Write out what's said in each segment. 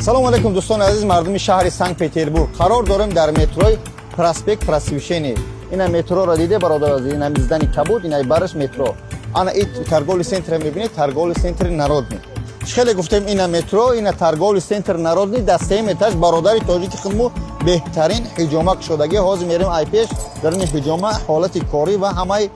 салому алейкум дӯстони азиз, мардуми шаҳри санкт петербург. қарор дорем дар метрои проспект просвещения. Ина метроро диде бародар азиз, ина миздани кабуд, ина бараш метро. Ана ин торговый центр мебинед, торговый центр народный. Хеле гуфтем ина метро, ина торговый центр народный, дар сеюм этаж бародари тоҷики худму беҳтарин ҳиҷома кушодаги. ҳозир мерем айпеш дар ин ҳиҷома ҳолати корӣ ва ҳамаи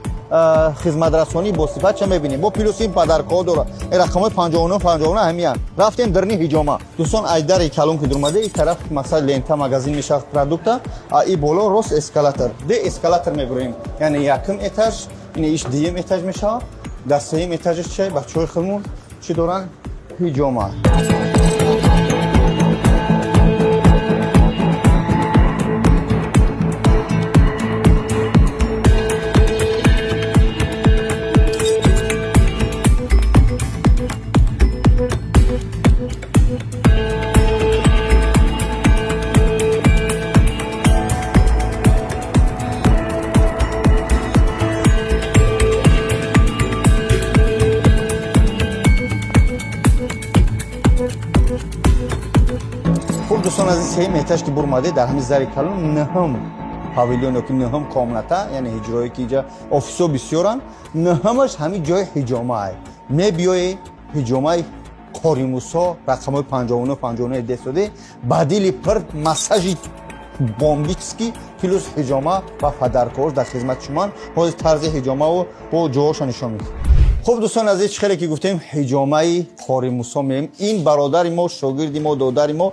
хизматрасонӣ босифатша мебинем. Бо плюс ин падаркод дора рақамои 59 ҳамиян. Рафтем дар ин ҳиҷома. Дӯстон айдари калон ки дурмаде ин тараф масал лента магазин мешавад продукта, а ин боло рост эскалатор. Де эскалатор мебурем. Яъне якум этаж, ин иш дуюм этаж мешавад. Дар сеюм этажаш чӣ бачаҳои худмон чӣ доранд? Ҳиҷома. خب دوستان عزیز سه مهتاج که برماده در همین زری کلون نهم پاویلیون که نهم کاملتا یعنی هجرایی که اینجا آفیسو بسیارن نهمش همین جای هجامه ای میبیای هجامه کاریموسا رقمای 59 دستاده بدیلی پر مساج بامبیکسکی پلوس هجامه و پدرکار در خدمت شما باز طرز هجامه و با جوهاش نشون میده. خب دوستان عزیز چخیلی که گفتیم هجامه کاریموسا میم این برادر ما شاگرد ما دادر ما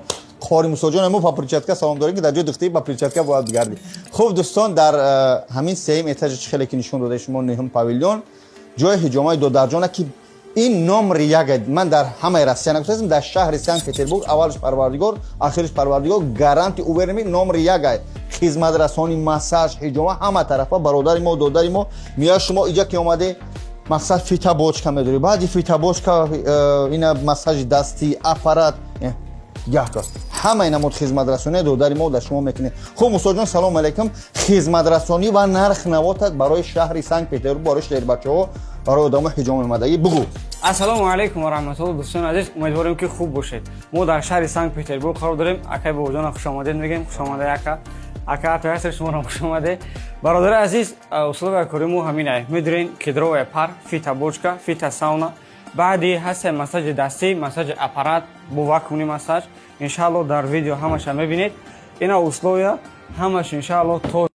کاری موساجان ما پاپریچاتکا سلام داریم که در جای دختری پاپریچاتکا باید بگردیم. خب دوستان در همین سیم اتاج چخیلی که نشون داده شما نهم پاویلیون جای هجامه دو درجانه که این نمر یک من در همه روسیه نگفتم در شهر سنت پترزبورگ اولش پروردگار آخرش پروردگار گارانتی اوبرمی نمر یک خدمت رسانی مساج هجامه همه طرفا برادر ما دادر ما میاد شما اینجا که اومده مقصد فیتا بوچکا میداری بعد فیتا بوچکا اینا مساج دستی آپارات گهگاه همه اینا مود خدمت رسانی دادر ما در شما میکنه. خب موسا سلام علیکم. خدمت رسانی و نرخ نوات برای شهر سنت پترزبورگ برای شهر بچه‌ها برای آدم حجام مدعی بگو. السلام علیکم و رحمت الله. دوستان عزیز امیدوارم که خوب باشید. ما در شهر سنت پترزبورگ قرار داریم. اکای به وجدان خوش آمدید میگیم. خوش آمده اکا پیاس شما را خوش آمده. برادر عزیز اصول کاری ما همینه. میدونین کدرو پر فیتا بوچکا فیتا ساونا بعدی هست مساج دستی مساج آپارات با واکومی مساج ان شاء الله در ویدیو همش میبینید. اینا اصولیا همش ان شاء الله تو